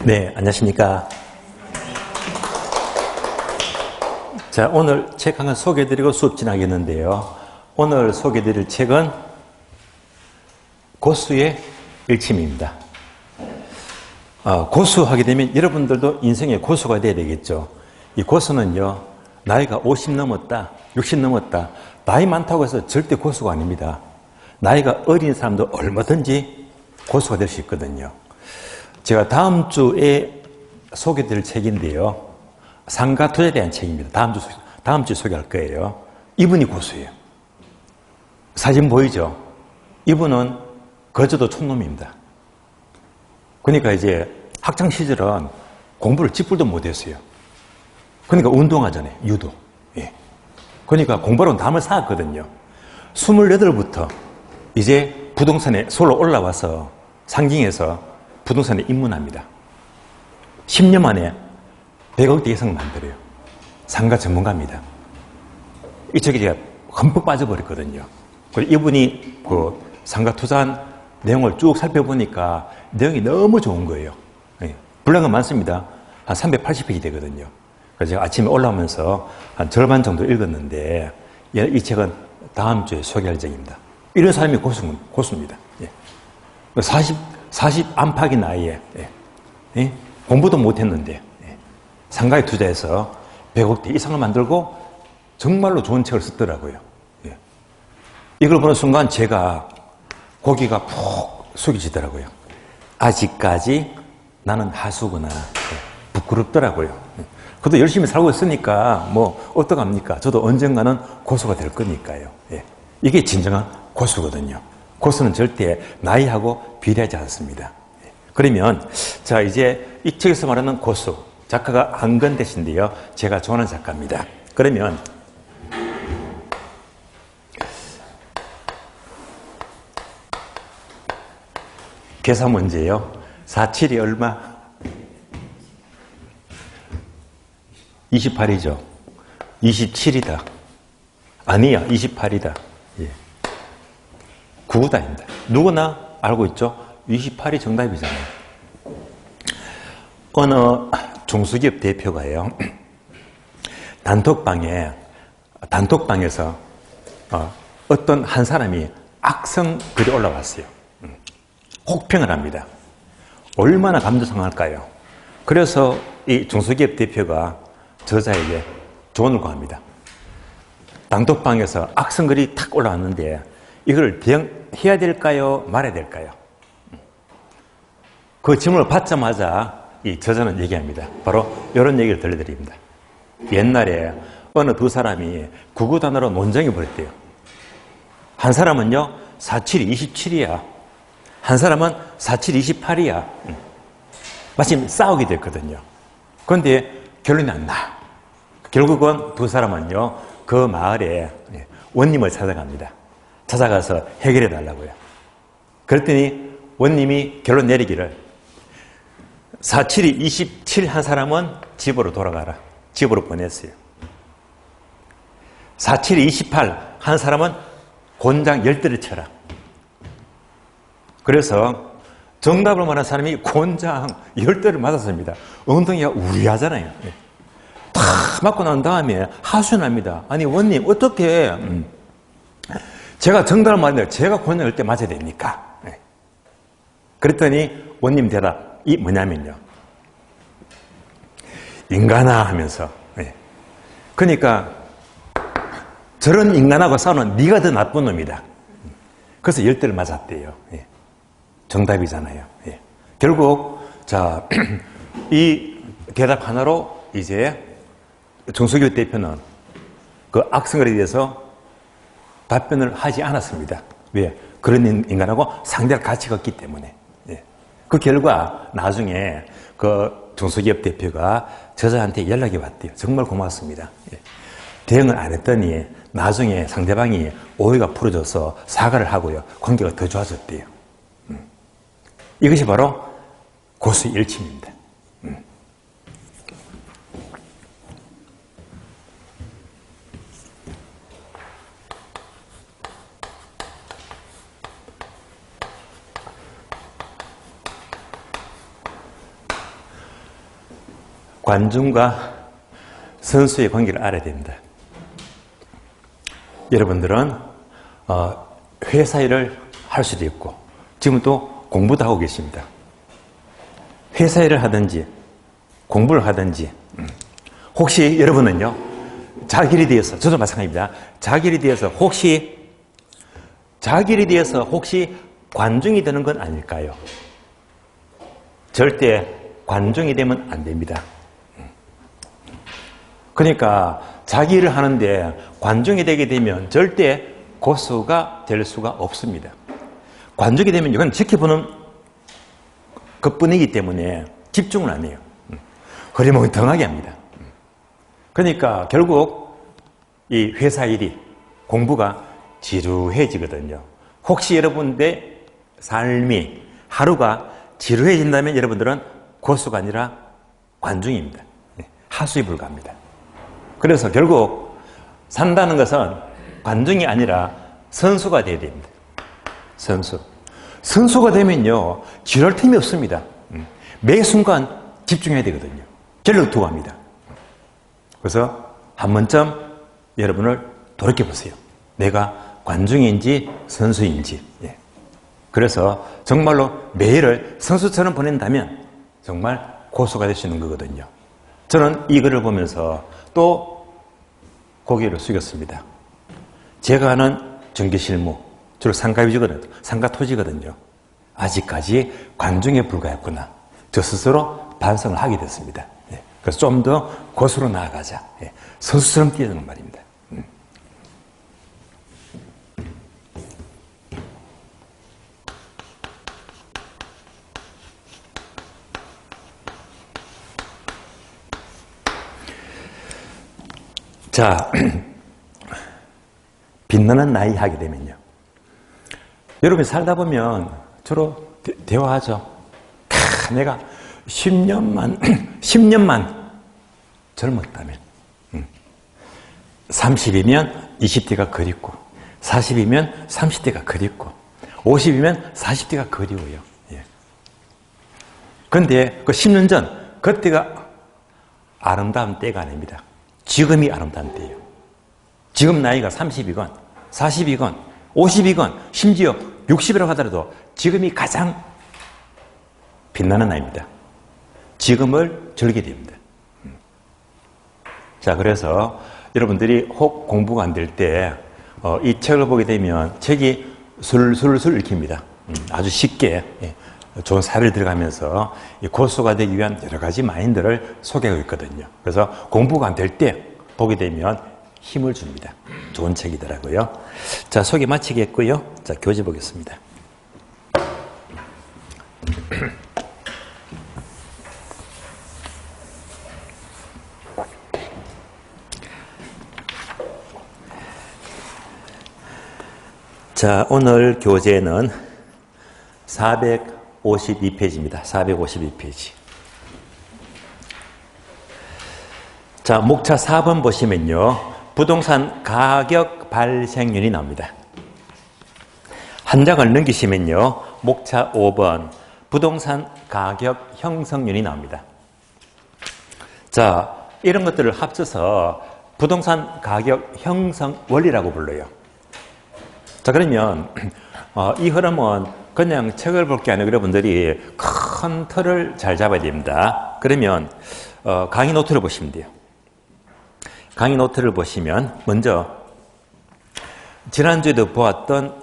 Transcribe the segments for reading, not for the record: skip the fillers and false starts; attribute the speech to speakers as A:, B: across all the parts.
A: 네, 안녕하십니까. 자, 오늘 책 한 권 소개해드리고 수업 진행하겠는데요. 오늘 소개해드릴 책은 고수의 일침입니다. 고수하게 되면 여러분들도 인생의 고수가 돼야 되겠죠. 이 고수는요, 나이가 50 넘었다, 60 넘었다, 나이 많다고 해서 절대 고수가 아닙니다. 나이가 어린 사람도 얼마든지 고수가 될 수 있거든요. 제가 다음 주에 소개드릴 책인데요. 상가 투자에 대한 책입니다. 다음 주에 소개할 거예요. 이분이 고수예요. 사진 보이죠? 이분은 거저도 촌놈입니다. 그러니까 이제 학창 시절은 공부를 찌뿔도 못했어요. 그러니까 운동하잖아요. 유도. 예. 그러니까 공부하러 담을 쌓았거든요. 28부터 이제 부동산에 서울로 올라와서 상징에서 부동산에 입문합니다. 10년 만에 100억대 이상을 만들어요. 상가 전문가입니다. 이쪽에 제가 흠뻑 빠져버렸거든요. 그리고 이분이 그 상가 투자한 내용을 쭉 살펴보니까 내용이 너무 좋은 거예요. 분량은 많습니다. 한 380페이지 되거든요. 그래서 제가 아침에 올라오면서 한 절반 정도 읽었는데 이 책은 다음 주에 소개할 책입니다. 이런 사람이 고수입니다. 40 안팎의 나이에 공부도 못했는데 상가에 투자해서 100억대 이상을 만들고 정말로 좋은 책을 썼더라고요. 이걸 보는 순간 제가 고개가 푹 숙여지더라고요. 아직까지 나는 하수구나. 부끄럽더라고요. 그래도 열심히 살고 있으니까 뭐 어떡합니까? 저도 언젠가는 고수가 될 거니까요. 이게 진정한 고수거든요. 고수는 절대 나이하고 비례하지 않습니다. 그러면 자 이제 이 책에서 말하는 고수, 작가가 안건대신데요. 제가 좋아하는 작가입니다. 그러면 계산 문제예요. 47이 얼마? 28이죠. 27이다. 아니야, 28이다. 예. 9다입니다. 누구나 알고 있죠? 28이 정답이잖아요. 어느 중소기업 대표가요, 단톡방에서 어떤 한 사람이 악성 글이 올라왔어요. 혹평을 합니다. 얼마나 감동상할까요? 그래서 이 중소기업 대표가 저자에게 조언을 구합니다. 단톡방에서 악성 글이 탁 올라왔는데 이걸 대응해야 될까요? 말아야 될까요? 그 질문을 받자마자 이 저자는 얘기합니다. 바로 이런 얘기를 들려드립니다. 옛날에 어느 두 사람이 구구단으로 논쟁해 버렸대요. 한 사람은요, 47이 27이야. 한 사람은 47이 28이야. 마침 싸우게 됐거든요. 그런데 결론이 안 나. 결국은 두 사람은요, 그 마을에 원님을 찾아갑니다. 찾아가서 해결해 달라고요. 그랬더니 원님이 결론 내리기를 47이 27 한 사람은 집으로 돌아가라. 집으로 보냈어요. 47이 28 한 사람은 곤장 10대를 쳐라. 그래서 정답을 말한 사람이 곤장 10대를 맞았습니다. 엉덩이가 우리하잖아요. 다 맞고 난 다음에 하소연합니다. 아니 원님 어떻게 제가 정답을 말했는데 제가 곤장 10대 맞아야 됩니까? 그랬더니 원님 대답이 뭐냐면요. 인간아 하면서 그러니까 저런 인간하고 싸우는 네가 더 나쁜 놈이다. 그래서 10대를 맞았대요. 정답이잖아요. 결국 자, 이 대답 하나로 이제 중소기업 대표는 그 악성글에 대해서 답변을 하지 않았습니다. 왜? 그런 인간하고 상대할 가치가 없기 때문에. 그 결과 나중에 그 중소기업 대표가 저자한테 연락이 왔대요. 정말 고맙습니다. 대응을 안 했더니 나중에 상대방이 오해가 풀어져서 사과를 하고요. 관계가 더 좋아졌대요. 이것이 바로 고수의 일침입니다. 관중과 선수의 관계를 알아야 됩니다. 여러분들은 회사 일을 할 수도 있고 지금 또 공부도 하고 계십니다. 회사 일을 하든지 공부를 하든지 혹시 여러분은요 자기 일에 대해서 저도 마찬가지입니다. 자기 일에 대해서 혹시 관중이 되는 건 아닐까요? 절대 관중이 되면 안 됩니다. 그러니까 자기 일을 하는데 관중이 되게 되면 절대 고수가 될 수가 없습니다. 관중이 되면 이건 지켜보는 것뿐이기 때문에 집중을 안 해요. 흐리멍텅하게 합니다. 그러니까 결국 이 회사 일이 공부가 지루해지거든요. 혹시 여러분의 삶이 하루가 지루해진다면 여러분들은 고수가 아니라 관중입니다. 하수에 불과합니다. 그래서 결국 산다는 것은 관중이 아니라 선수가 되어야 됩니다. 선수가 되면요 지루할 틈이 없습니다. 매 순간 집중해야 되거든요. 전력 투구합니다. 그래서 한 번쯤 여러분을 돌이켜보세요. 내가 관중인지 선수인지. 그래서 정말로 매일을 선수처럼 보낸다면 정말 고수가 될 수 있는 거거든요. 저는 이 글을 보면서 또 고개를 숙였습니다. 제가 하는 전기실무, 주로 상가 위주거든요. 상가 토지거든요. 아직까지 관중에 불과했구나. 저 스스로 반성을 하게 됐습니다. 그래서 좀 더 고수로 나아가자. 선수처럼 뛰어드는 말입니다. 자, 빛나는 나이 하게 되면요. 여러분이 살다 보면 주로 대화하죠. 내가 10년만 젊었다면 30이면 20대가 그립고 40이면 30대가 그립고 50이면 40대가 그리워요. 그런데 그 10년 전 그때가 아름다운 때가 아닙니다. 지금이 아름다운 때예요. 지금 나이가 30이건 40이건 50이건 심지어 60이라고 하더라도 지금이 가장 빛나는 나이입니다. 지금을 즐기게 됩니다. 자, 그래서 여러분들이 혹 공부가 안 될 때 이 책을 보게 되면 책이 술술술 읽힙니다. 아주 쉽게 좋은 사례를 들어가면서 고수가 되기 위한 여러 가지 마인드를 소개하고 있거든요. 그래서 공부가 안 될 때 보게 되면 힘을 줍니다. 좋은 책이더라고요. 자, 소개 마치겠고요. 자, 교재 보겠습니다. 자, 오늘 교재는 452페이지입니다. 452페이지. 자, 목차 4번 보시면요. 부동산 가격 발생률이 나옵니다. 한 장을 넘기시면요. 목차 5번 부동산 가격 형성률이 나옵니다. 자, 이런 것들을 합쳐서 부동산 가격 형성 원리라고 불러요. 자, 그러면 이 흐름은 그냥 책을 볼 게 아니라 여러분들이 큰 틀을 잘 잡아야 됩니다. 그러면 강의 노트를 보시면 돼요. 강의 노트를 보시면 먼저 지난주에도 보았던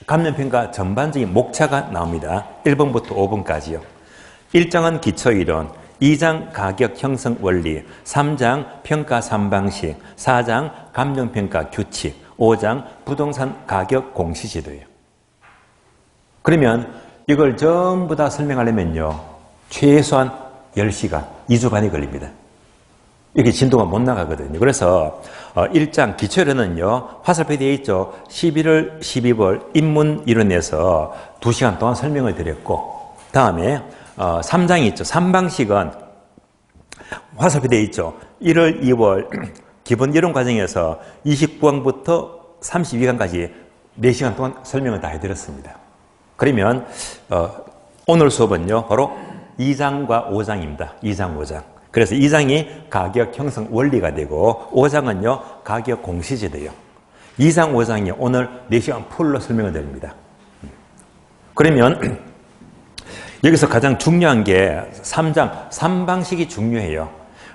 A: 감면평가 전반적인 목차가 나옵니다. 1번부터 5번까지요. 1장은 기초이론, 2장 가격 형성 원리, 3장 평가 3방식, 4장 감정평가 규칙, 5장 부동산 가격 공시제도예요. 그러면 이걸 전부 다 설명하려면요. 최소한 10시간, 2주 반이 걸립니다. 이렇게 진도가 못 나가거든요. 그래서 1장 기초이론은요. 화살표에 되어 있죠. 11월, 12월 입문 이론에서 2시간 동안 설명을 드렸고 다음에 3장이 있죠. 3방식은 화살표 되어 있죠. 1월, 2월 기본 이론 과정에서 29강부터 32강까지 4시간 동안 설명을 다 해드렸습니다. 그러면 오늘 수업은요. 바로 2장과 5장입니다. 2장, 5장. 그래서 2장이 가격 형성 원리가 되고 5장은요 가격 공시제 돼요. 2장, 5장이 오늘 4시간 풀로 설명을 드립니다. 그러면 여기서 가장 중요한 게 3장, 3방식이 중요해요.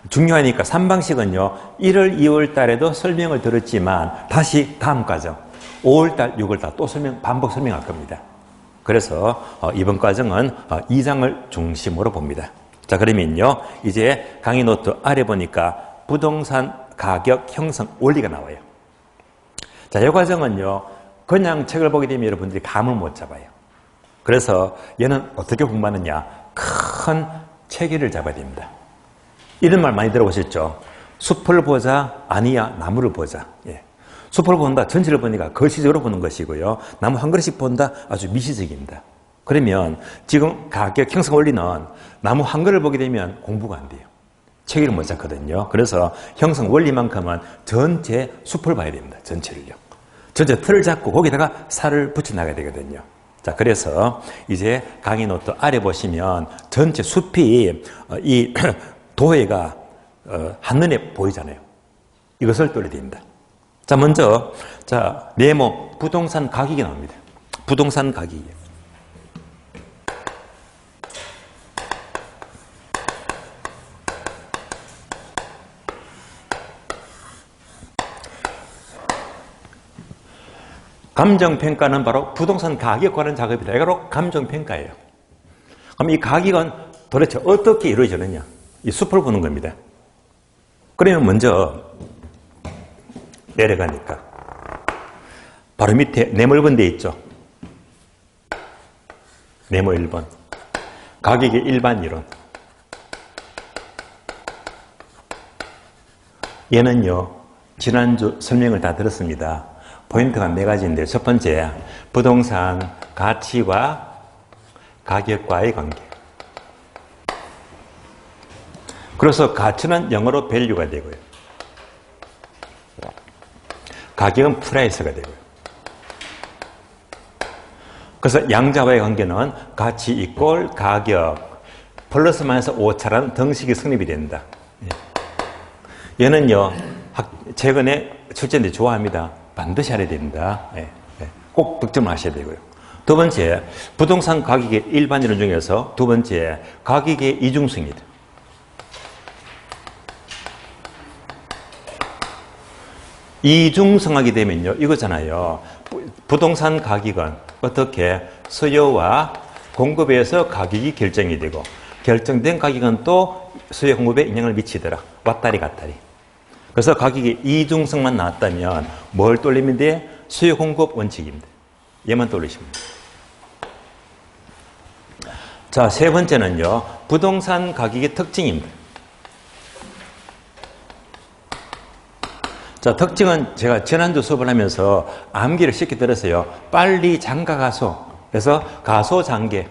A: 중요하니까 3방식은요 1월, 2월 달에도 설명을 들었지만 다시 다음 과정 5월 달, 6월 달 또 반복 설명할 겁니다. 그래서 이번 과정은 2장을 중심으로 봅니다. 자, 그러면요 이제 강의 노트 아래 보니까 부동산 가격 형성 원리가 나와요. 자, 이 과정은요 그냥 책을 보게 되면 여러분들이 감을 못 잡아요. 그래서 얘는 어떻게 공부하느냐, 큰 체계를 잡아야 됩니다. 이런 말 많이 들어보셨죠? 숲을 보자, 아니야 나무를 보자. 예. 숲을 본다, 전체를 보니까 거시적으로 보는 것이고요. 나무 한 그릇씩 본다, 아주 미시적입니다. 그러면 지금 가격 형성 원리는 나무 한 그릇을 보게 되면 공부가 안 돼요. 체계를 못 잡거든요. 그래서 형성 원리만큼은 전체 숲을 봐야 됩니다. 전체를요. 전체 틀을 잡고 거기다가 살을 붙여 나가야 되거든요. 자, 그래서 이제 강의 노트 아래 보시면 전체 숲이 이 도해가 한눈에 보이잖아요. 이것을 떠올려야 됩니다. 자, 먼저 네모 부동산 가격이 나옵니다. 부동산 가격이. 감정평가는 바로 부동산 가격 관련 작업이다. 이게 바로 감정평가예요. 그럼 이 가격은 도대체 어떻게 이루어지느냐? 이 숲을 보는 겁니다. 그러면 먼저 내려가니까 바로 밑에 네모 1번 돼 있죠. 네모 1번. 가격의 일반 이론. 얘는요, 지난주 설명을 다 들었습니다. 포인트가 4가지인데, 첫 번째, 부동산 가치와 가격과의 관계. 그래서 가치는 영어로 value가 되고요. 가격은 price가 되고요. 그래서 양자와의 관계는 가치 이꼴 가격 플러스 마이너스 오차라는 등식이 성립이 된다. 얘는요, 최근에 출제인데 좋아합니다. 반드시 알아야 된다. 꼭 득점하셔야 되고요. 두 번째, 부동산 가격의 일반 이론 중에서 두 번째, 가격의 이중성이다. 이중성하게 되면요, 이거잖아요. 부동산 가격은 어떻게 수요와 공급에서 가격이 결정이 되고, 결정된 가격은 또 수요 공급에 영향을 미치더라. 왔다리 갔다리. 그래서 가격이 이중성만 나왔다면 뭘 떠올리면 돼? 수요 공급 원칙입니다. 얘만 떠올리시면 돼요. 자, 세 번째는요, 부동산 가격의 특징입니다. 자, 특징은 제가 지난주 수업을 하면서 암기를 쉽게 들었어요. 빨리 장가 가소. 그래서 가소 장계.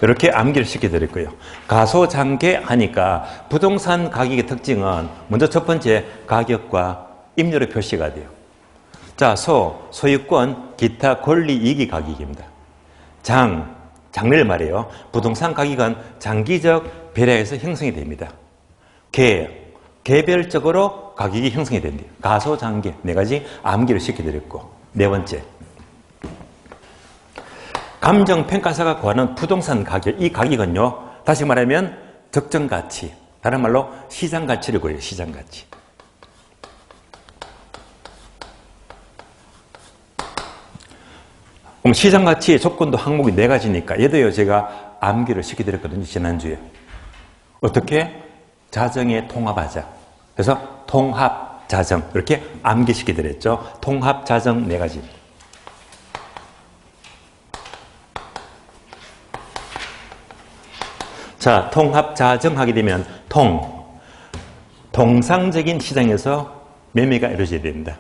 A: 이렇게 암기를 쉽게 드렸고요. 가소 장계 하니까 부동산 가격의 특징은 먼저 첫 번째 가격과 임대료 표시가 돼요. 자, 소유권, 기타 권리 이익이 가격입니다. 장래를 말해요. 부동산 가격은 장기적 배려에서 형성이 됩니다. 개별적으로 가격이 형성이 된대요. 가소, 장계 4가지 암기를 시켜드렸고, 네 번째, 감정평가사가 구하는 부동산 가격, 이 가격은요, 다시 말하면 적정가치, 다른 말로 시장가치를 구해요. 시장가치. 그럼 시장가치의 조건도 항목이 4가지니까 얘도요, 제가 암기를 시켜드렸거든요. 지난주에. 어떻게? 자정에 통합하자. 그래서 통합자정 이렇게 암기시켜드렸죠. 통합자정 4가지. 자, 통합자정 하게 되면 통상적인 시장에서 매매가 이루어져야 됩니다.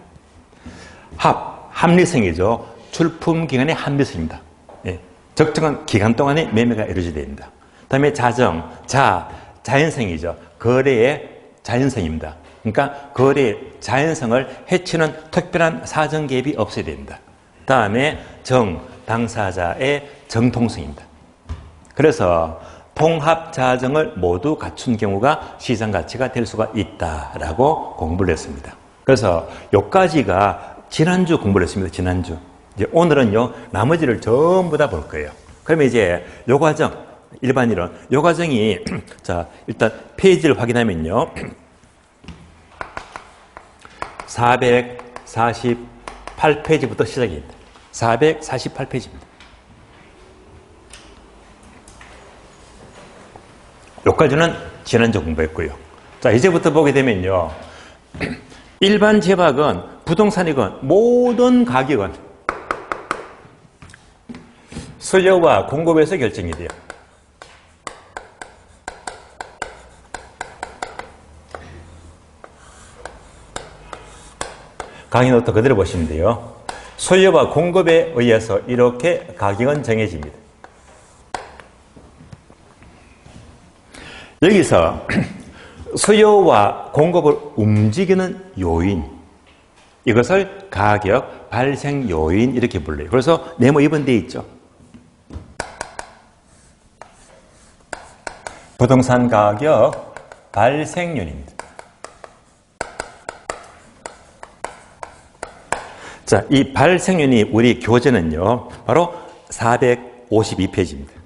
A: 합리성이죠. 출품 기간의 합리성입니다. 예, 적정한 기간 동안에 매매가 이루어져야 됩니다. 다음에 자정, 자연성이죠. 거래의 자연성입니다. 그러니까 거래의 자연성을 해치는 특별한 사정 개입이 없어야 됩니다. 다음에 당사자의 정통성입니다. 그래서 통합자정을 모두 갖춘 경우가 시장가치가 될 수가 있다라고 공부를 했습니다. 그래서 여기까지가 지난주 공부를 했습니다. 지난주. 이제 오늘은요, 나머지를 전부 다 볼 거예요. 그러면 이제 요 과정, 일반이론, 요 과정이, 자, 일단 페이지를 확인하면요. 448페이지부터 시작입니다. 448페이지입니다. 여기까지는 지난주 공부했고요. 자, 이제부터 보게 되면요. 일반 제박은 부동산이건 모든 가격은 수요와 공급에서 결정이 돼요. 강의노트 그대로 보시면 돼요. 수요와 공급에 의해서 이렇게 가격은 정해집니다. 여기서 수요와 공급을 움직이는 요인, 이것을 가격 발생 요인 이렇게 불러요. 그래서 네모 2번 되어 있죠. 부동산 가격 발생 요인입니다. 자, 이 발생 요인이 우리 교재는요, 바로 452페이지입니다.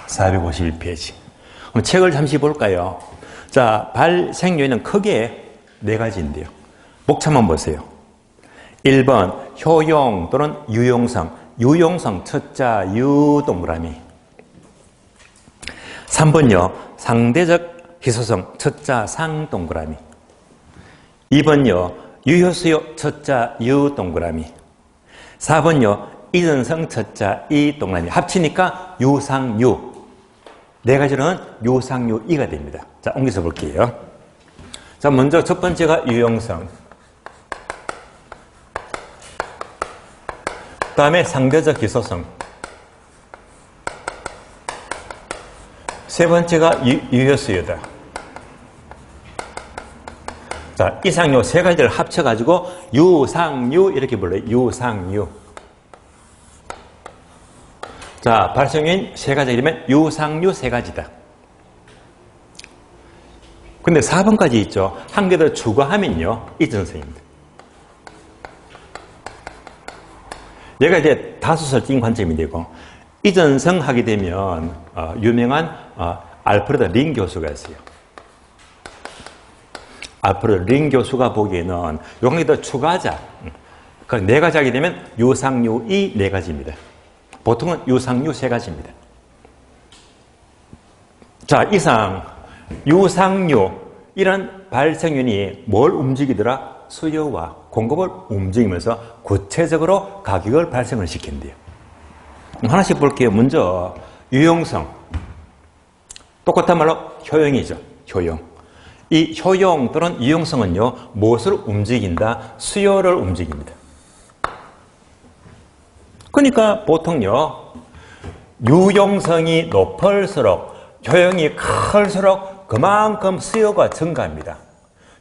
A: 451페이지. 그럼 책을 잠시 볼까요? 자, 발생 요인은 크게 네 가지인데요. 목차만 보세요. 1번 효용 또는 유용성. 유용성 첫자 유 동그라미. 3번요. 상대적 희소성 첫자 상 동그라미. 2번요. 유효수요 첫자 유 동그라미. 4번요. 이전성 첫자 이 동그라미. 합치니까 유상유. 네 가지로는 유상유이가 됩니다. 자, 옮겨서 볼게요. 자, 먼저 첫 번째가 유용성. 그 다음에 상대적 희소성. 세 번째가 유효수요다. 자, 이상요 세 가지를 합쳐가지고 유상유 이렇게 불러요. 유상유. 자, 발생요인 세 가지 이르면 유상유 세 가지다. 근데 4번까지 있죠. 한 개 더 추가하면요. 이전성입니다. 얘가 이제 다수설적인 관점이 되고, 이전성 하게 되면, 유명한, 알프레드 린 교수가 있어요. 알프레드 린 교수가 보기에는 요 한 개 더 추가하자. 그 네 가지 하게 되면 유상유이 네 가지입니다. 보통은 유상유 세 가지입니다. 자, 이상 유상유 이런 발생윤이 뭘 움직이더라? 수요와 공급을 움직이면서 구체적으로 가격을 발생을 시킨대요. 하나씩 볼게요. 먼저 유용성. 똑같은 말로 효용이죠. 효용. 이 효용 또는 유용성은요. 무엇을 움직인다? 수요를 움직입니다. 그러니까 보통요, 유용성이 높을수록 효용이 클수록 그만큼 수요가 증가합니다.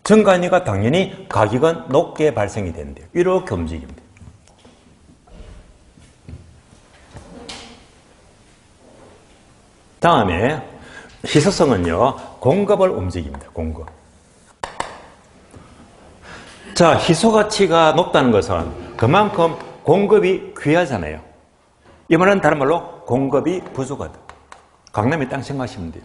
A: 증가하니까 당연히 가격은 높게 발생이 된대요. 이렇게 움직입니다. 다음에 희소성은요, 공급을 움직입니다. 공급. 자, 희소 가치가 높다는 것은 그만큼 공급이 귀하잖아요. 이 말은 다른 말로 공급이 부족하다. 강남의 땅 생각하시면 돼요.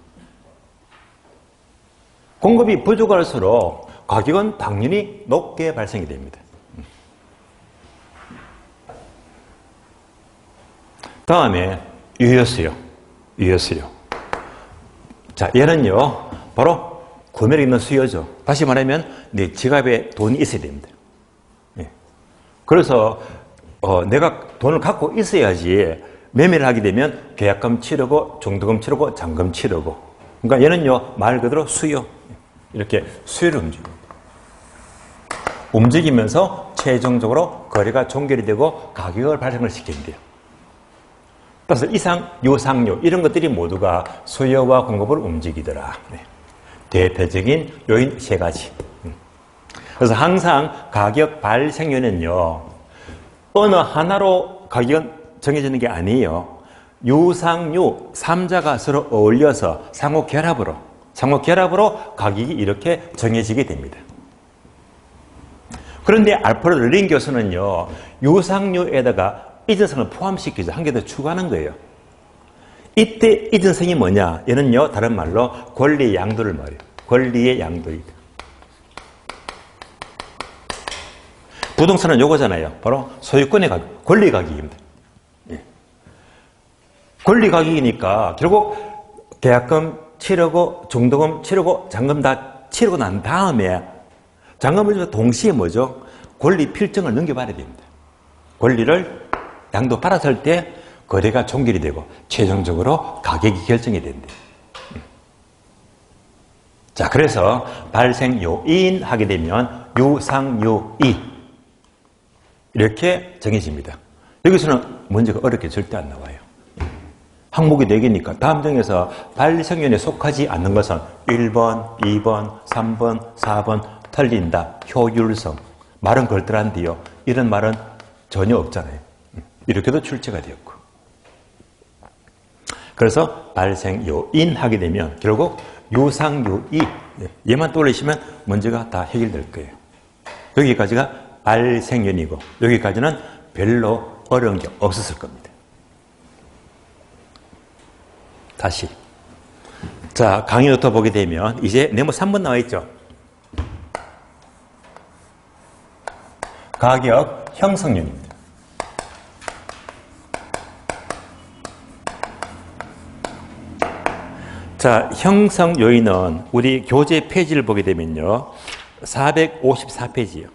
A: 공급이 부족할수록 가격은 당연히 높게 발생이 됩니다. 다음에 유효수요. 유효수요. 자, 얘는요, 바로 구매력 있는 수요죠. 다시 말하면 내 지갑에 돈이 있어야 됩니다. 그래서 내가 돈을 갖고 있어야지 매매를 하게 되면 계약금 치르고 종도금 치르고 잔금 치르고. 그러니까 얘는요, 말 그대로 수요. 이렇게 수요를 움직입니다. 움직이면서 최종적으로 거래가 종결이 되고 가격을 발생을 시킨대요. 따라서 이상, 유상유 이런 것들이 모두가 수요와 공급을 움직이더라. 대표적인 요인 세 가지. 그래서 항상 가격 발생요인은요, 어느 하나로 가격은 정해지는 게 아니에요. 유상유 3자가 서로 어울려서 상호 결합으로 가격이 이렇게 정해지게 됩니다. 그런데 알프레드 린 교수는요, 유상유에다가 이전성을 포함시키죠. 한 개 더 추가하는 거예요. 이때 이전성이 뭐냐? 얘는요, 다른 말로 권리의 양도를 말해요. 권리의 양도이다. 부동산은 요거잖아요. 바로 소유권의 가격, 권리 가격입니다. 예. 권리 가격이니까 결국 계약금 치르고 중도금 치르고 잔금 다 치르고 난 다음에 잔금을 동시에 뭐죠? 권리 필증을 넘겨봐야 됩니다. 권리를 양도 받았을 때 거래가 종결이 되고 최종적으로 가격이 결정이 된대요. 자, 그래서 발생 요인 하게 되면 유상유이 이렇게 정해집니다. 여기서는 문제가 어렵게 절대 안 나와요. 항목이 4개니까 다음 중에서 발생요인에 속하지 않는 것은 1번, 2번, 3번, 4번 틀린다. 효율성. 말은 걸들한데요. 이런 말은 전혀 없잖아요. 이렇게도 출제가 되었고. 그래서 발생 요인 하게 되면 결국 유상유이 얘만 떠올리시면 문제가 다 해결될 거예요. 여기까지가 발생 요인이고 여기까지는 별로 어려운 게 없었을 겁니다. 다시. 자, 강의 노트 보게 되면 이제 네모 3번 나와 있죠. 가격 형성요인입니다. 자, 형성 요인은 우리 교재 페이지를 보게 되면요. 454페이지요.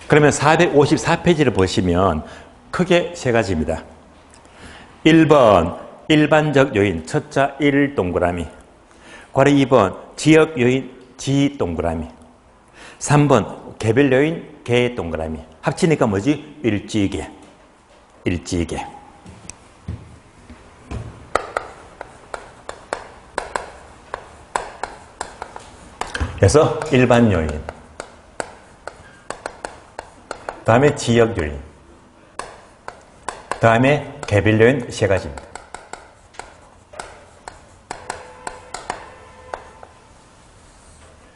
A: 그러면 454페이지를 보시면 크게 3가지입니다. 1번 일반적 요인 첫자 1 동그라미, 괄호 2번 지역 요인 지 동그라미, 3번 개별 요인 개 동그라미. 합치니까 뭐지? 일지개. 그래서 일반 요인, 다음에 지역 요인, 다음에 개별 요인 3가지입니다.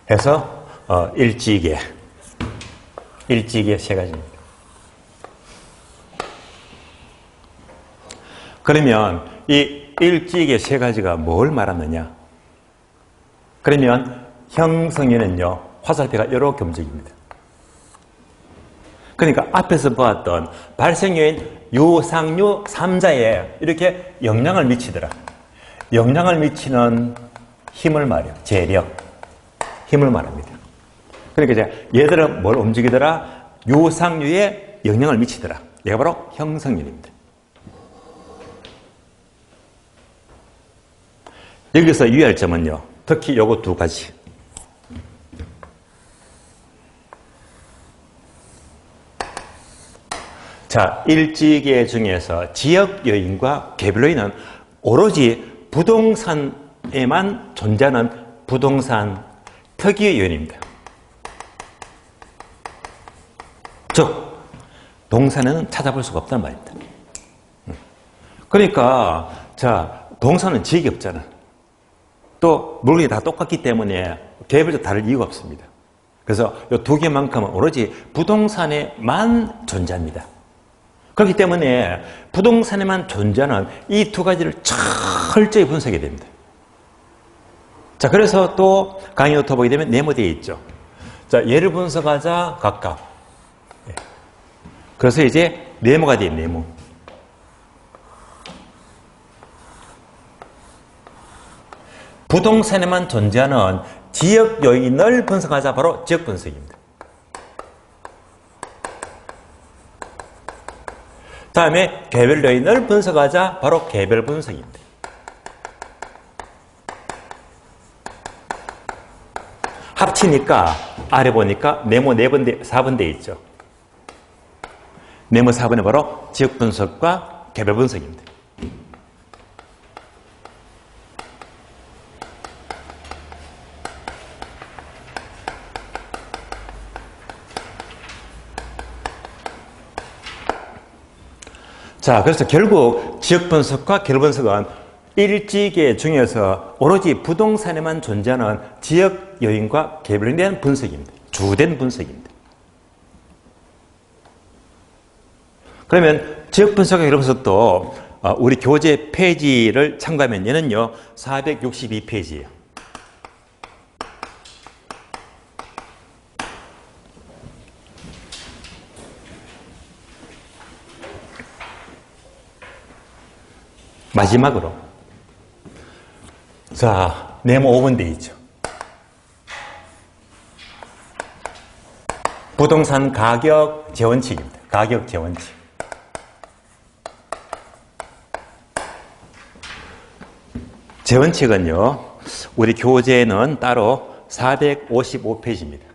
A: 해서 일지계 3가지입니다. 그러면 이 일지계 3가지가 뭘 말하느냐? 그러면 형성요인은요, 화살표가 이렇게 움직입니다. 그러니까 앞에서 보았던 발생요인 유상유 3자에 이렇게 영향을 미치더라. 영향을 미치는 힘을 말해요. 재력. 힘을 말합니다. 그러니까 이제 얘들은 뭘 움직이더라? 유상유에 영향을 미치더라. 얘가 바로 형성요인입니다. 여기서 유의할 점은요, 특히 요거 2가지. 자, 일지계 중에서 지역 요인과 개별 요인은 오로지 부동산에만 존재하는 부동산 특유의 요인입니다. 즉, 동산에는 찾아볼 수가 없다는 말입니다. 그러니까, 자, 동산은 지역이 없잖아. 또, 물건이 다 똑같기 때문에 개별적으로 다를 이유가 없습니다. 그래서 이 2개만큼은 오로지 부동산에만 존재합니다. 그렇기 때문에 부동산에만 존재하는 이 2가지를 철저히 분석해야 됩니다. 자, 그래서 또 강의 노트 보게 되면 네모되어 있죠. 자, 얘를 분석하자 각각. 그래서 이제 네모가 돼요, 네모. 부동산에만 존재하는 지역 요인을 분석하자 바로 지역 분석입니다. 다음에 개별 요인을 분석하자 바로 개별 분석입니다. 합치니까 아래 보니까 네모 4번 돼 있죠. 네모 4번은 바로 지역 분석과 개별 분석입니다. 자, 그래서 결국 지역 분석과 결 분석은 일지계 중에서 오로지 부동산에만 존재하는 지역 요인과 개별에 대한 분석입니다. 주된 분석입니다. 그러면 지역 분석과 결 분석도 우리 교재 페이지를 참고하면 얘는요 462페이지예요. 마지막으로 자 네모 5번 돼 있죠. 부동산 가격 재원칙입니다. 가격 재원칙. 재원칙은요 우리 교재에는 따로 455페이지입니다.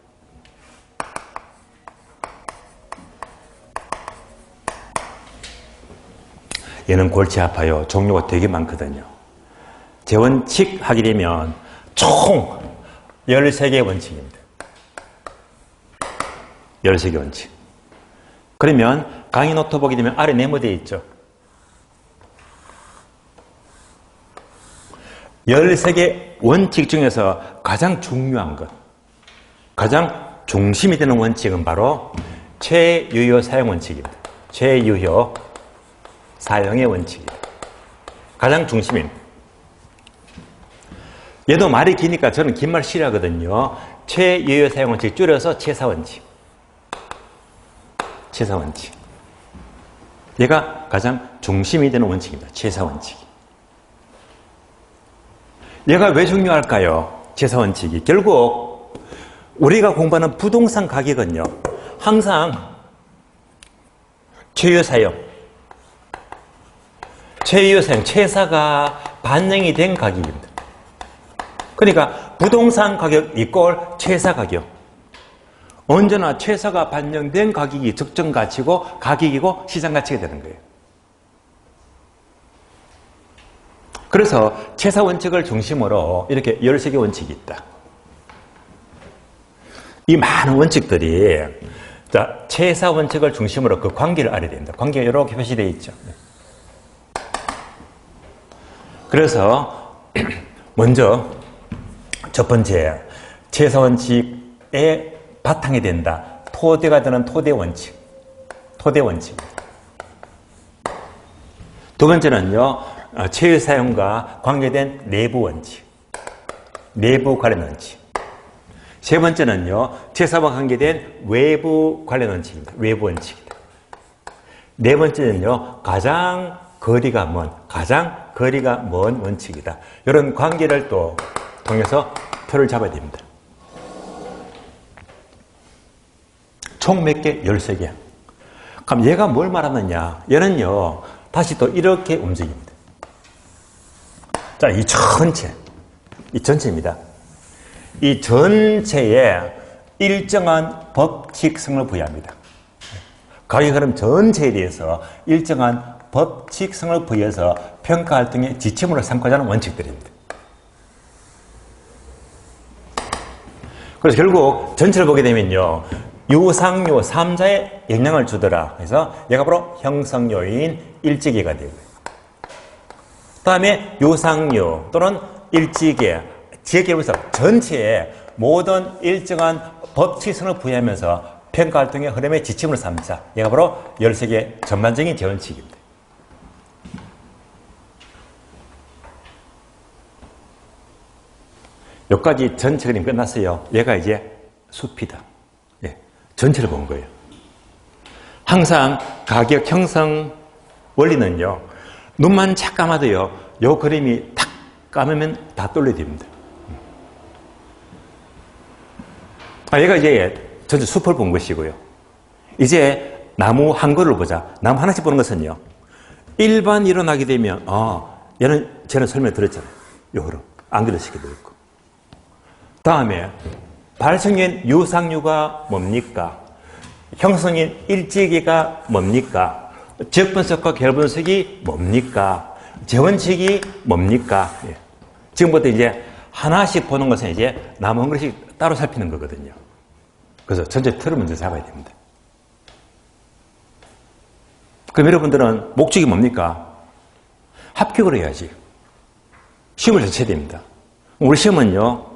A: 얘는 골치 아파요. 종류가 되게 많거든요. 재원칙 하게 되면 총 13개의 원칙입니다. 13개 원칙. 그러면 강의 노트 보게 되면 아래 네모되어 있죠. 13개 원칙 중에서 가장 중요한 것, 가장 중심이 되는 원칙은 바로 최유효 사용 원칙입니다. 최유효 사용의 원칙이에요. 가장 중심입니다. 얘도 말이 기니까 저는 긴 말 싫어하거든요. 최유효 사용 원칙 줄여서 최사원칙. 최사원칙. 얘가 가장 중심이 되는 원칙입니다. 최사원칙. 얘가 왜 중요할까요? 최사원칙이. 결국 우리가 공부하는 부동산 가격은요. 항상 최유효 사용. 최유효 사용, 최사가 반영이 된 가격입니다. 그러니까 부동산 가격 이꼴 최사 가격. 언제나 최사가 반영된 가격이 적정 가치고 가격이고 시장 가치가 되는 거예요. 그래서 최사 원칙을 중심으로 이렇게 13개 원칙이 있다. 이 많은 원칙들이 자, 최사 원칙을 중심으로 그 관계를 알아야 됩니다. 관계가 이렇게 표시되어 있죠. 그래서 먼저 첫 번째 최사 원칙의 바탕이 된다. 토대가 되는 토대 원칙. 토대 원칙. 두 번째는요. 최유 사용과 관계된 내부 원칙. 내부 관련 원칙. 세 번째는요. 최사와 관계된 외부 관련 원칙입니다. 외부 원칙이다. 네 번째는요. 가장 거리가 먼 원칙이다. 이런 관계를 또 통해서 표를 잡아야 됩니다. 총 몇 개? 13개. 그럼 얘가 뭘 말하느냐? 얘는요, 다시 또 이렇게 움직입니다. 자, 이 전체입니다. 이 전체에 일정한 법칙성을 부여합니다. 가격 흐름 전체에 대해서 일정한 법칙성을 부여해서 평가 활동의 지침으로 삼고자 하는 원칙들입니다. 그래서 결국 전체를 보게 되면요. 유상요 3자에 영향을 주더라. 그래서 얘가 바로 형성요인 일지계가 되고요. 다음에 유상요 또는 일지계, 지역계 분석 전체에 모든 일정한 법칙성을 부여하면서 평가 활동의 흐름의 지침으로 삼자. 얘가 바로 13개 전반적인 재원칙입니다. 여기까지 전체 그림 끝났어요. 얘가 이제 숲이다. 예, 전체를 본 거예요. 항상 가격 형성 원리는요. 눈만 착 감아도요. 요 그림이 탁 감으면 다 떨려집니다. 얘가 이제 전체 숲을 본 것이고요. 이제 나무 한 그루를 보자. 나무 하나씩 보는 것은요. 일반 일어나게 되면 얘는 저는 설명 드렸잖아요. 요 흐름 안 그려지게 되어 있고. 다음에 발생인 유상류가 뭡니까? 형성인 일지계가 뭡니까? 지역분석과 결분석이 뭡니까? 재원칙이 뭡니까? 예. 지금부터 이제 하나씩 보는 것은 이제 나무 한 그릇씩 따로 살피는 거거든요. 그래서 전체 틀을 먼저 잡아야 됩니다. 그럼 여러분들은 목적이 뭡니까? 합격을 해야지. 시험을 잘 쳐야 됩니다. 우리 시험은요,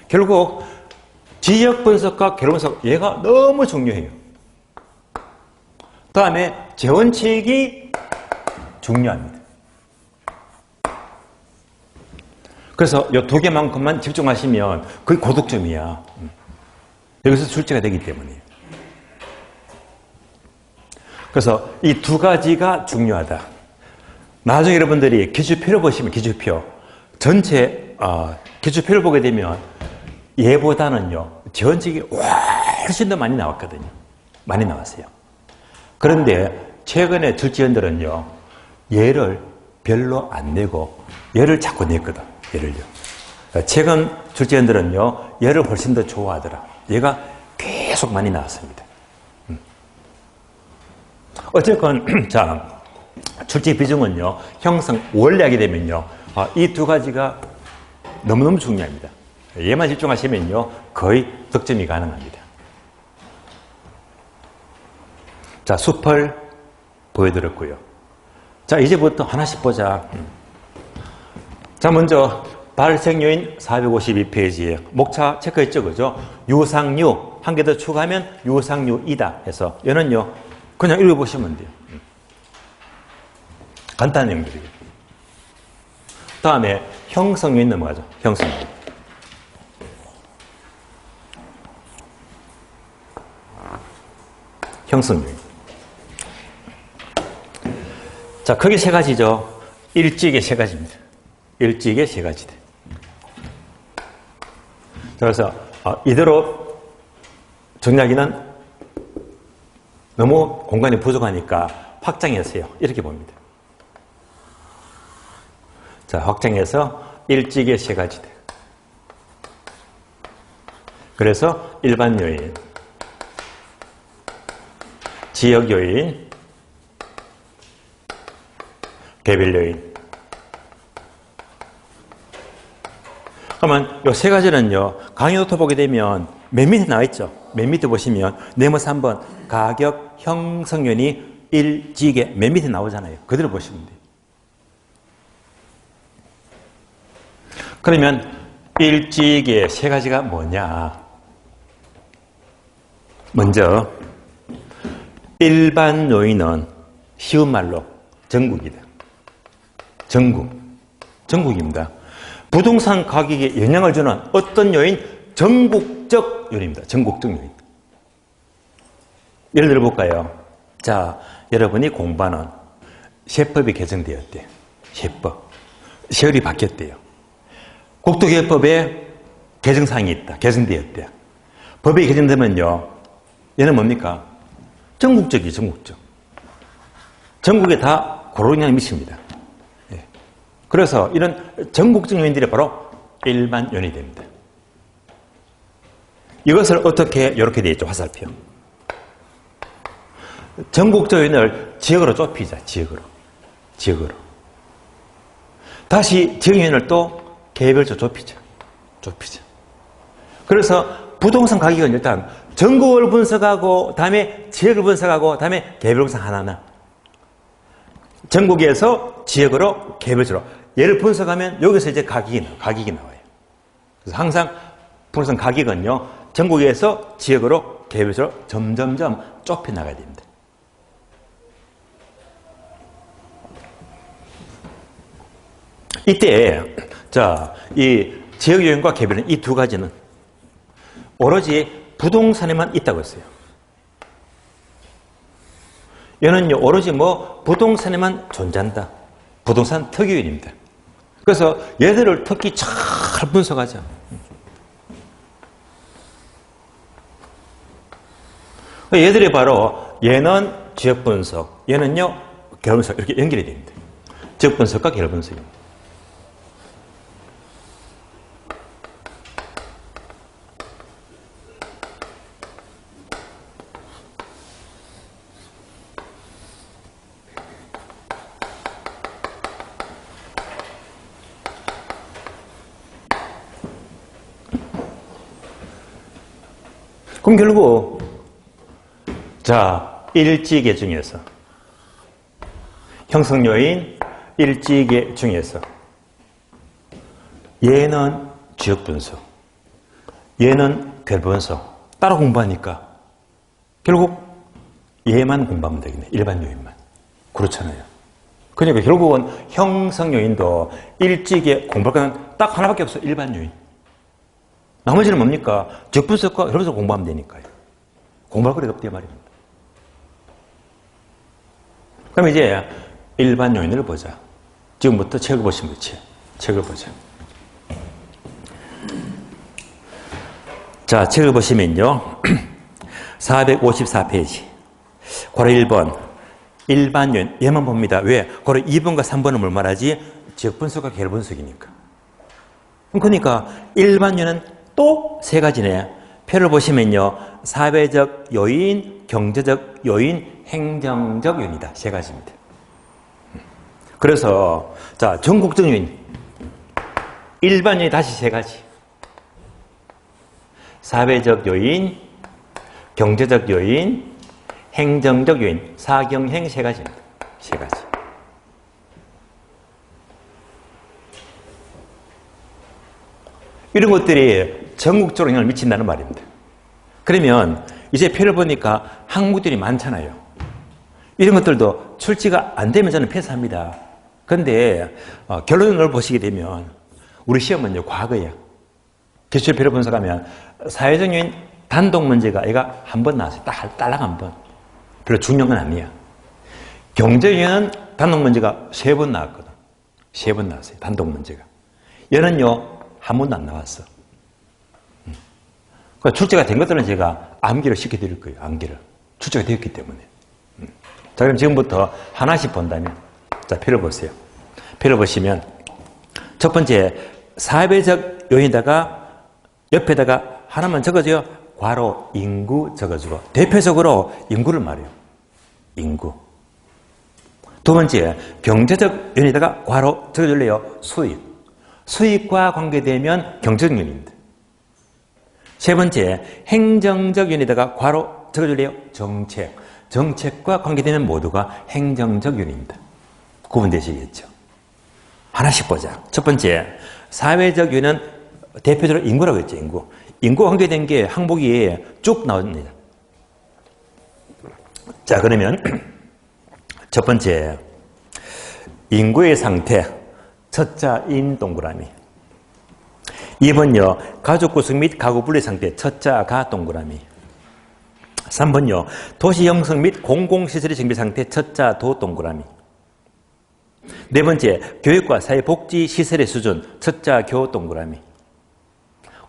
A: 결국 지역 분석과 결론 분석, 얘가 너무 중요해요. 다음에 재원칙이 중요합니다. 그래서 이 두 개만큼만 집중하시면 거의 고득점이야. 여기서 출제가 되기 때문에. 그래서 이 두 가지가 중요하다. 나중에 여러분들이 기출표를 보시면 기출표 전체 기출표를 보게 되면 얘보다는요 재원칙이 훨씬 더 많이 나왔거든요. 많이 나왔어요. 그런데 최근에 출제원들은요 얘를 별로 안 내고 얘를 자꾸 냈거든. 얘를요. 최근 출제원들은요 얘를 훨씬 더 좋아하더라. 얘가 계속 많이 나왔습니다. 어쨌건 자 출제 비중은요 형성 원래 하게 되면요 이 두 가지가 너무너무 중요합니다. 얘만 집중하시면요 거의 득점이 가능합니다. 자 수펄 보여드렸고요. 자 이제부터 하나씩 보자. 자 먼저 발생요인 452페이지에 목차 체크했죠, 그죠? 유상류 한 개 더 추가하면 유상류이다 해서 얘는요 그냥 읽어보시면 돼요. 간단한 내용들이에요. 다음에 형성요인 넘어가죠. 형성요인. 형성요인. 자, 크게 세 가지죠. 일찍의 세 가지입니다. 일찍의 세 가지들. 그래서 이대로 정리하기는 너무 공간이 부족하니까 확장했어요. 이렇게 봅니다. 자, 확장해서 일찍의 세 가지들. 그래서 일반 요인, 지역 요인, 개별 요인. 그러면 이 세 가지는요, 강의 노트 보게 되면 맨 밑에 나와 있죠. 맨 밑에 보시면 네모 3번 가격 형성요인이 일찍의 맨 밑에 나오잖아요. 그대로 보시면 돼요. 그러면 일찍의 세 가지가 뭐냐? 먼저 일반 요인은 쉬운 말로 전국이다. 전국입니다. 부동산 가격에 영향을 주는 어떤 요인? 전국적 요인입니다. 전국적 요인. 예를 들어 볼까요? 자, 여러분이 공부하는 세법이 개정되었대요. 세법. 세율이 바뀌었대요. 국토개혁법에 개정사항이 있다. 개정되었대요. 법이 개정되면요. 얘는 뭡니까? 전국적이에요. 전국적. 전국에 다 고루 영향을 미칩니다. 예. 그래서 이런 전국적 요인들이 바로 일반 요인이 됩니다. 이것을 어떻게 이렇게 되어 있죠. 화살표. 전국적 요인을 지역으로 좁히자. 지역으로. 다시 지역 요인을 또 개별적으로 좁히자. 그래서 부동산 가격은 일단 전국을 분석하고 다음에 지역을 분석하고 다음에 개별 분석 하나하나. 전국에서 지역으로 개별적으로 얘를 분석하면 여기서 이제 가격이 나와요. 그래서 항상 부동산 가격은요 전국에서 지역으로 개별적으로 점점점 좁혀 나가야 됩니다. 이때 자, 이 지역 요인과 개별은 이 두 가지는 오로지 부동산에만 있다고 했어요. 얘는요 오로지 부동산에만 존재한다. 부동산 특유인입니다. 그래서 얘들을 특히 잘 분석하자. 얘들이 바로 얘는 지역 분석, 얘는요 개별 분석 이렇게 연결이 됩니다. 지역 분석과 개별 분석입니다. 그럼 결국 자 일지계 중에서 형성 요인 일지계 중에서 얘는 지역 분석, 얘는 결분석 따로 공부하니까 결국 얘만 공부하면 되겠네. 일반 요인만. 그렇잖아요. 그러니까 결국은 형성 요인도 일찍에 공부할 거는 딱 하나밖에 없어. 일반 요인. 나머지는 뭡니까? 지역 분석과 결분석 공부하면 되니까요. 공부할 거리가 없단 말입니다. 그럼 이제 일반 요인을 보자. 지금부터 책을 보시면 되지. 책을 보자. 자, 책을 보시면요. 454페이지. 고려 1번. 일반 요인. 얘만 봅니다. 왜? 고려 2번과 3번은 뭘 말하지? 지역 분석과 계열 분석이니까. 그러니까 일반 요인은 또 세 가지네. 표를 보시면요. 사회적 요인, 경제적 요인, 행정적 요인이다. 세 가지입니다. 그래서 자, 전국적 요인. 일반 요인 다시 세 가지. 사회적 요인, 경제적 요인, 행정적 요인, 사경행 세 가지입니다. 세 가지. 이런 것들이 전국적으로 영향을 미친다는 말입니다. 그러면 이제 표를 보니까 항목들이 많잖아요. 이런 것들도 출제가 안 되면 저는 패스합니다. 그런데 결론을 보시게 되면 우리 시험은요, 과거예요. 기출 표를 분석하면 사회적 요인 단독 문제가 얘가 한 번 나왔어요. 딸랑 한 번. 별로 중요한 건 아니야. 경제 요인은 단독 문제가 3번 나왔거든. 3번 나왔어요. 단독 문제가. 얘는요, 한 번도 안 나왔어. 그러니까 출제가 된 것들은 제가 암기를 시켜드릴 거예요. 암기를. 출제가 되었기 때문에. 자, 그럼 지금부터 하나씩 본다면, 자, 표를 보세요. 표를 보시면, 첫 번째, 사회적 요인에다가 옆에다가 하나만 적어줘요. 괄호, 인구 적어주고. 대표적으로 인구를 말해요. 인구. 두 번째, 경제적 요인에다가 괄호 적어줄래요? 수익. 수익과 관계되면 경제적 요인입니다. 세 번째, 행정적 요인에다가 괄호 적어줄래요? 정책. 정책과 관계되면 모두가 행정적 요인입니다. 구분되시겠죠? 하나씩 보자. 첫 번째, 사회적 요인은 대표적으로 인구라고 했죠, 인구. 인구와 관계된 게 항목이 쭉 나옵니다. 자, 그러면 첫 번째, 인구의 상태, 첫자 인 동그라미. 2번요, 가족 구성 및 가구 분리 상태, 첫자 가 동그라미. 3번요, 도시 형성 및 공공시설의 정비 상태, 첫자 도 동그라미. 네 번째, 교육과 사회복지 시설의 수준, 첫자 교 동그라미.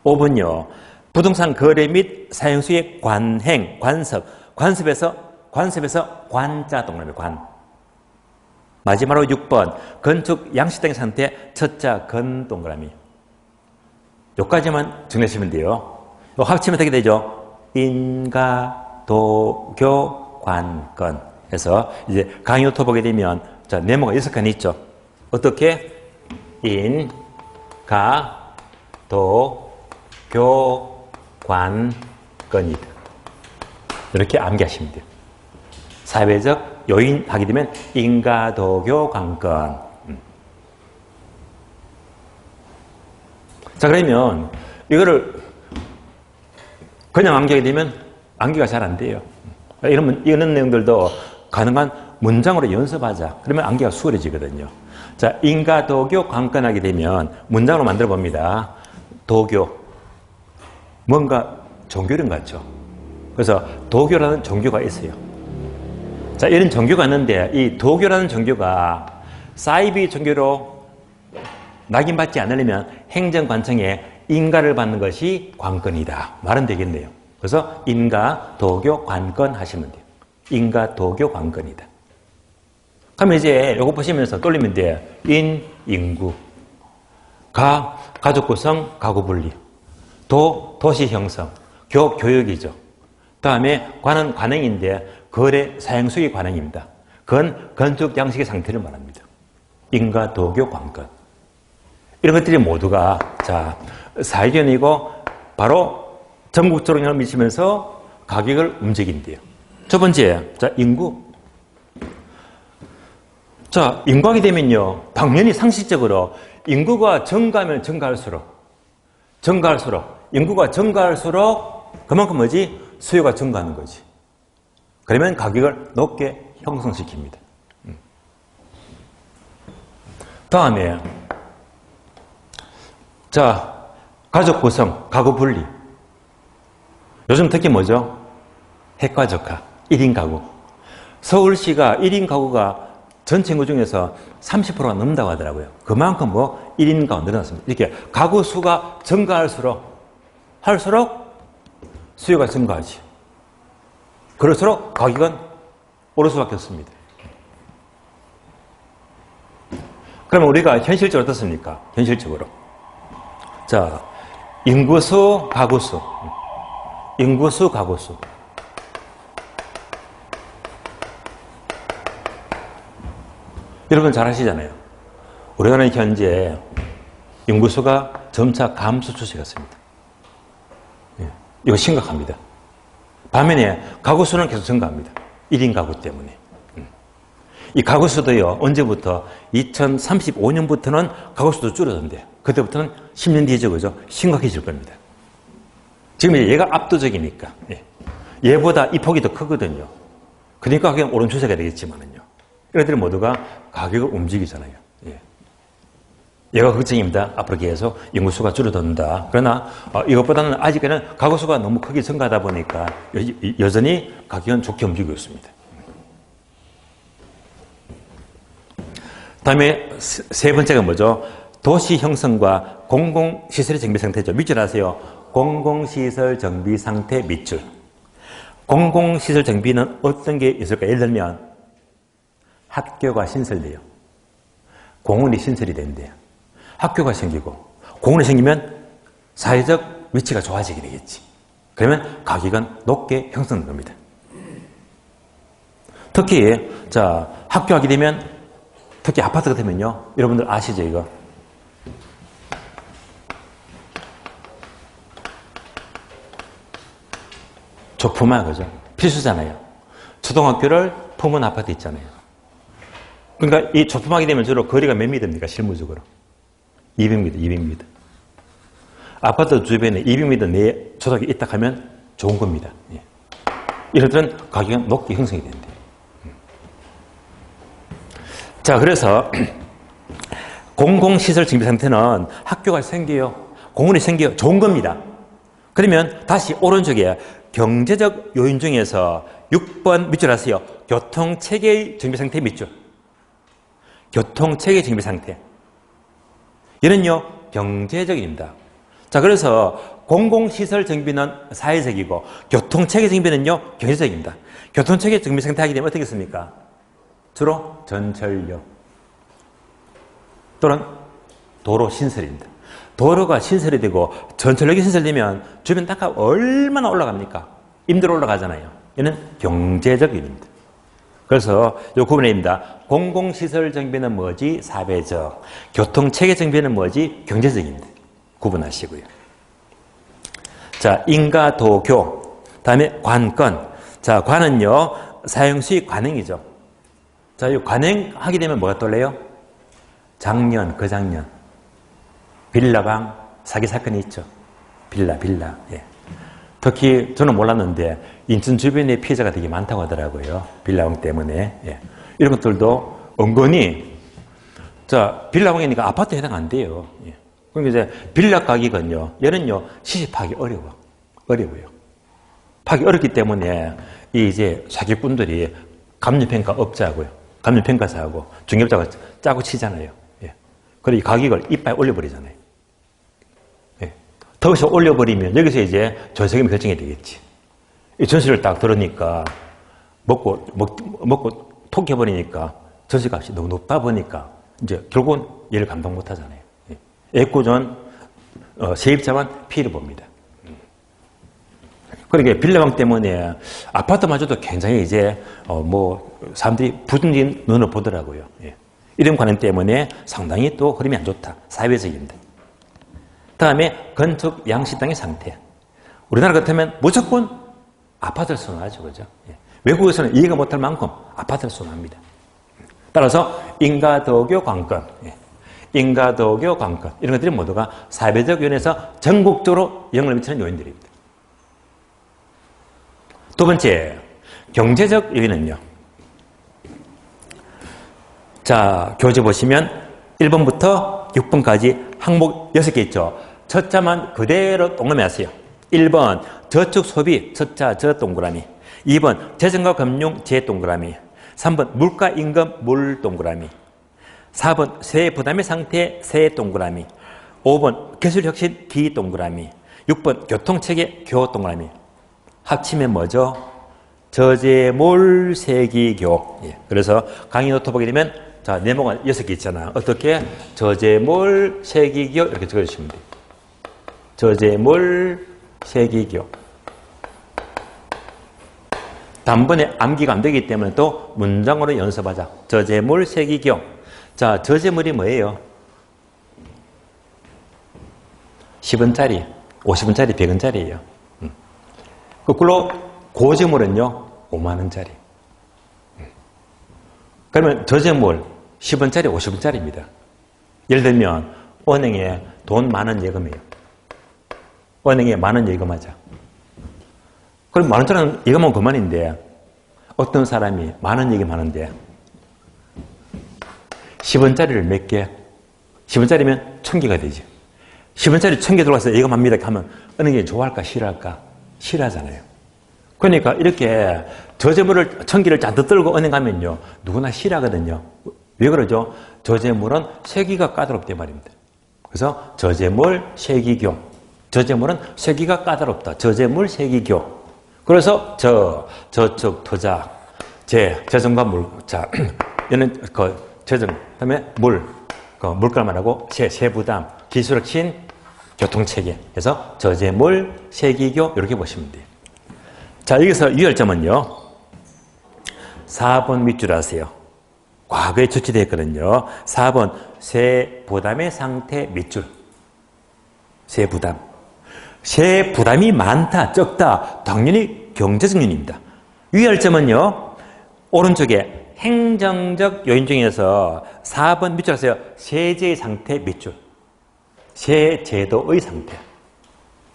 A: 5번요, 부동산 거래 및 사용수의 관행, 관습에서 관자 동그라미, 관. 마지막으로 6번, 건축 양식장의 상태, 첫자 건 동그라미. 여기까지만 정리하시면 돼요. 이거 합치면 되게 되죠. 인가, 도, 교, 관, 건. 해서 이제 강의노트 보게 되면 자, 네모가 6칸 있죠. 어떻게? 인, 가, 도, 교, 관, 건이다. 이렇게 암기하시면 돼요. 사회적 요인 하게 되면 인가, 도, 교, 관, 건. 자, 그러면 이거를 그냥 암기하게 되면 암기가 잘 안 돼요. 이런 내용들도 가능한 문장으로 연습하자. 그러면 암기가 수월해지거든요. 자, 인가, 도교, 관건하게 되면 문장으로 만들어 봅니다. 도교. 뭔가 종교는 같죠. 그래서 도교라는 종교가 있어요. 자, 이런 종교가 있는데 이 도교라는 종교가 사이비 종교로 낙인받지 않으려면 행정관청에 인가를 받는 것이 관건이다. 말은 되겠네요. 그래서 인가, 도교, 관건 하시면 돼요. 인가, 도교, 관건이다. 그럼 이제 이거 보시면서 돌리면 돼요. 인, 인구. 가, 가족 구성, 가구 분리. 도, 도시 형성. 교, 교육이죠. 다음에 관은 관행인데 거래, 사용수의 관행입니다. 건, 건축 양식의 상태를 말합니다. 인가, 도교, 관건. 이런 것들이 모두가 자 사회견이고 바로 전국적으로 영향을 미치면서 가격을 움직인대요. 첫 번째, 자 인구. 자, 인구하게 되면요, 당연히 상식적으로 인구가 증가하면 인구가 증가할수록 그만큼 뭐지? 수요가 증가하는 거지. 그러면 가격을 높게 형성시킵니다. 다음에 자, 가족 구성, 가구 분리. 요즘 특히 뭐죠? 핵가족화, 1인 가구. 서울시가 1인 가구가 전체 인구 중에서 30%가 넘는다고 하더라고요. 그만큼 1인 가구 늘어났습니다. 이렇게 가구 수가 증가할수록 수요가 증가하지. 그럴수록 가격은 오를 수밖에 없습니다. 그러면 우리가 현실적으로 어떻습니까? 현실적으로. 자, 인구수, 가구수. 인구수, 가구수. 여러분 잘 아시잖아요. 우리나라는 현재 인구수가 점차 감소 추세였습니다. 이거 심각합니다. 반면에 가구수는 계속 증가합니다. 1인 가구 때문에. 이 가구수도요, 언제부터? 2035년부터는 가구수도 줄어든대요. 그때부터는 10년 뒤에 그죠? 심각해질 겁니다. 지금 얘가 압도적이니까. 얘보다 이 폭이 더 크거든요. 그러니까 그냥 오른 추세가 되겠지만은요. 이들이 모두가 가격을 움직이잖아요. 얘가 걱정입니다. 앞으로 계속 인구수가 줄어든다. 그러나 이것보다는 아직은 가구수가 너무 크게 증가하다 보니까 여전히 가격은 좋게 움직이고 있습니다. 다음에 세 번째가 뭐죠? 도시 형성과 공공시설의 정비 상태죠. 밑줄 아세요? 공공시설 정비 상태 밑줄. 공공시설 정비는 어떤 게 있을까? 예를 들면 학교가 신설돼요. 공원이 신설이 된대요. 학교가 생기고 공원이 생기면 사회적 위치가 좋아지게 되겠지. 그러면 가격은 높게 형성된 겁니다. 특히 자, 학교 하게 되면 특히 아파트 같으면요. 여러분들 아시죠, 이거? 조품화, 그죠? 필수잖아요. 초등학교를 품은 아파트 있잖아요. 그러니까 이 조품하게 되면 주로 거리가 몇 미터입니까? 실무적으로. 200m. 아파트 주변에 200m 내에 초등학교 있다 하면 좋은 겁니다. 이럴 때는 가격은 높게 형성이 된대요. 자, 그래서 공공시설 정비 상태는 학교가 생겨요. 공원이 생겨요. 좋은 겁니다. 그러면 다시 오른쪽에 경제적 요인 중에서 6번 밑줄 아세요? 교통체계의 정비 상태 밑줄. 교통체계 정비 상태. 얘는요, 경제적입니다. 자, 그래서 공공시설 정비는 사회적이고, 교통체계 정비는요, 경제적입니다. 교통체계 정비 상태 하게 되면 어떻게 습니까? 주로 전철역 또는 도로 신설입니다. 도로가 신설이 되고, 전철역이 신설되면 주변 땅값 얼마나 올라갑니까? 임대로 올라가잖아요. 얘는 경제적 요인입니다. 그래서 이 구분입니다. 공공시설 정비는 뭐지? 사회적. 교통체계 정비는 뭐지? 경제적입니다. 구분하시고요. 자, 인가도교. 다음에 관건. 자, 관은요, 사용수익 관행이죠. 자, 이 관행하게 되면 뭐가 떠올라요? 작년, 그작년. 빌라방 사기 사건이 있죠. 빌라. 예. 특히 저는 몰랐는데 인천 주변에 피해자가 되게 많다고 하더라고요. 빌라방 때문에. 예. 이런 것들도 은근히 자, 빌라방이니까 아파트에 해당 안 돼요. 예. 그러니까 이제 빌라 가격은요. 얘는요. 시집하기 어려워요. 파기 어렵기 때문에 이 이제 사기꾼들이 감정평가 업자하고요. 감정평가사하고 중개업자가 짜고 치잖아요. 예. 그리고 가격을 이빨 올려버리잖아요. 예. 더욱이 올려버리면 여기서 이제 전세금이 결정이 되겠지. 이 전세를 딱 들으니까 먹고 톡해버리니까 전세값이 너무 높다 보니까 이제 결국은 얘를 감당 못 하잖아요. 예. 애꿎은 세입자만 피해를 봅니다. 그러니까 빌라방 때문에 아파트마저도 굉장히 이제 사람들이 부정적인 눈을 보더라고요. 예. 이런 관행 때문에 상당히 또 흐름이 안 좋다. 사회적입니다. 다음에 건축 양식당의 상태. 우리나라 같으면 무조건 아파트를 선호하죠. 그죠? 예. 외국에서는 이해가 못할 만큼 아파트를 선호합니다. 따라서 인가도교 관건, 인가도교 관건 이런 것들이 모두가 사회적 요인에서 전국적으로 영향을 미치는 요인들입니다. 두 번째, 경제적 요인은요. 자, 교재 보시면 1번부터 6번까지 항목 6개 있죠. 첫 자만 그대로 동그라미 하세요. 1번 저축 소비 첫자 저 동그라미, 2번 재정과 금융 재 동그라미, 3번 물가 임금 물 동그라미, 4번 세해 부담의 상태 세 동그라미, 5번 기술 혁신 기 동그라미, 6번 교통체계 교 동그라미. 합치면 뭐죠? 저제몰 세기교. 예. 그래서 강의 노트 보게 되면 자, 네모가 6개 있잖아. 어떻게? 저제몰 세기교 이렇게 적어주시면 돼요. 저제몰 세기교. 단번에 암기가 안 되기 때문에 또 문장으로 연습하자. 저제몰 세기교. 자, 저제몰이 뭐예요? 10원짜리, 50원짜리, 100원짜리예요. 거꾸로 고제몰은요 5만원짜리. 그러면 저제몰 10원짜리, 50원짜리입니다. 예를 들면 은행에 돈 만원 예금해요. 은행에 만원 예금하자. 그럼 만원짜리는 예금하면 그만인데 어떤 사람이 만원 예금하는데 10원짜리를 몇 개? 10원짜리면 1000개가 되죠. 10원짜리 1000개 들어가서 예금합니다 하면 은행이 좋아할까 싫어할까? 싫어하잖아요. 그러니까 이렇게 저제물을 1000개를 잔뜩 들고 은행 가면요 누구나 싫어하거든요. 왜 그러죠? 저제물은 세기가 까다롭단 말입니다. 그래서 저제물 세기교. 저제물은 세기가 까다롭다. 저제물 세기교. 그래서 저축 투자 재정과 물. 자, 얘는 재정 그다음에 물가 말하고 세부담 기술혁신 교통체계. 그래서 저제물 세기교 이렇게 보시면 돼요. 자, 여기서 유혈점은요 4번 밑줄 하세요. 과거에 조치되어 있거든요. 4번 세부담의 상태 밑줄. 세부담. 세부담이 많다 적다 당연히 경제적 요인입니다. 유혈점은요 오른쪽에 행정적 요인 중에서 4번 밑줄 하세요. 세제의 상태 밑줄. 세제도의 상태.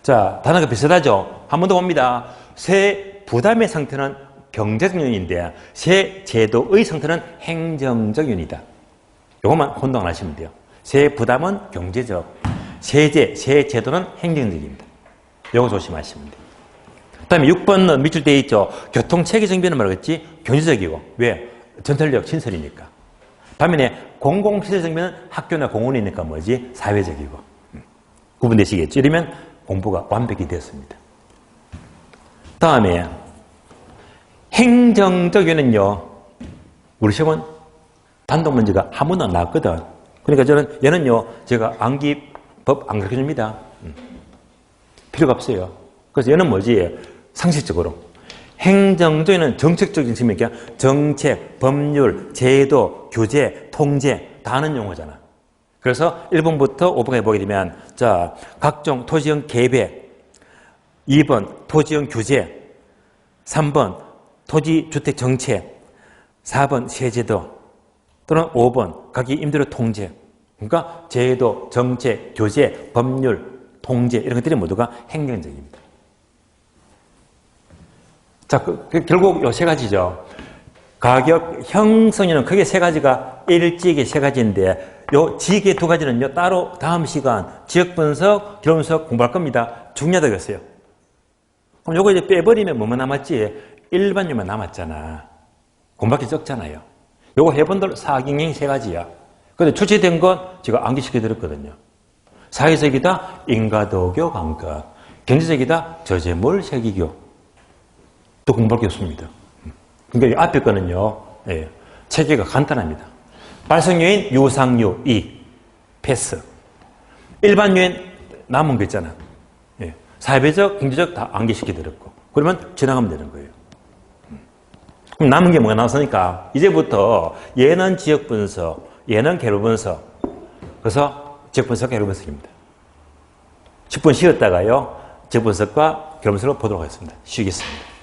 A: 자, 단어가 비슷하죠? 한 번 더 봅니다. 세부담의 상태는 경제적 요인인데 세제도의 상태는 행정적 요인이다. 이것만 혼동 안 하시면 돼요. 세부담은 경제적, 세제도는 행정적입니다. 이거 조심하시면 돼요. 그 다음에 6번은 밑줄 되어 있죠. 교통체계 정비는 뭐라고 했지? 경제적이고. 왜? 전철역 신설이니까. 반면에 공공시설 정비는 학교나 공원이니까 뭐지? 사회적이고. 구분되시겠죠? 이러면 공부가 완벽히 되었습니다. 다음에 행정적 요인은요. 우리 시험은 단독 문제가 한 번도 안 나왔거든. 그러니까 저는 얘는요. 제가 암기법 안 가르쳐줍니다. 필요가 없어요. 그래서 얘는 뭐지? 상식적으로. 행정적 요인은 정책적인 측면이니까 정책, 법률, 제도, 규제, 통제 다 아는 용어잖아. 그래서 1번부터 5번까지 보게 되면 자, 각종 토지형 계획, 2번 토지형 규제, 3번 토지주택 정책, 4번 세제도, 또는 5번 가기 임대료 통제. 그러니까 제도, 정책, 규제, 법률, 통제 이런 것들이 모두가 행정적입니다. 자, 결국 요 세 가지죠. 가격 형성에는 크게 세 가지가 일찍이 세 가지인데 요 지계 두 가지는요 따로 다음 시간 지역 분석, 결론 분석 공부할 겁니다. 중요하다고했어요. 그럼 요거 이제 빼버리면 뭐만 남았지? 일반유만 남았잖아. 공부할 게 적잖아요. 요거 해본들 사경행 세 가지야. 근데 출제된 건 제가 암기시켜 드렸거든요. 사회적이다 인가도교 관건, 경제적이다 저제물 세기교. 또 공부할 게 없습니다. 그러니까 앞에 거는요, 예, 체계가 간단합니다. 발생요인 유상유 2 패스. 일반 요인 남은 거 있잖아. 예, 사회적, 경제적 다 암기시켜 드렸고. 그러면 지나가면 되는 거예요. 그럼 남은 게 뭐가 나왔으니까 이제부터 얘는 지역 분석, 얘는 개로 분석. 그래서 지역 분석, 개로 분석입니다. 10분 쉬었다가요, 지역 분석과 개로 분석을 보도록 하겠습니다. 쉬겠습니다.